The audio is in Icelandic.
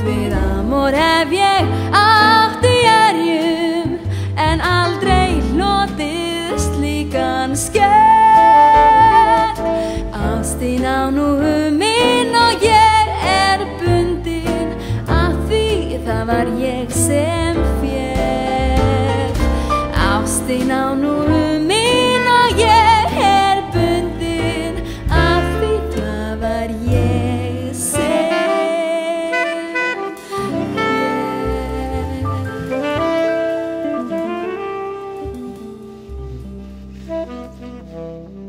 Við amor hef ég átt í erjum en aldrei hlotið slíkan skell. Ástin á nú minn og ég er bundin af því það var ég sem fékk. Ástin á nú minn og ég er bundin af því það var ég sem fékk.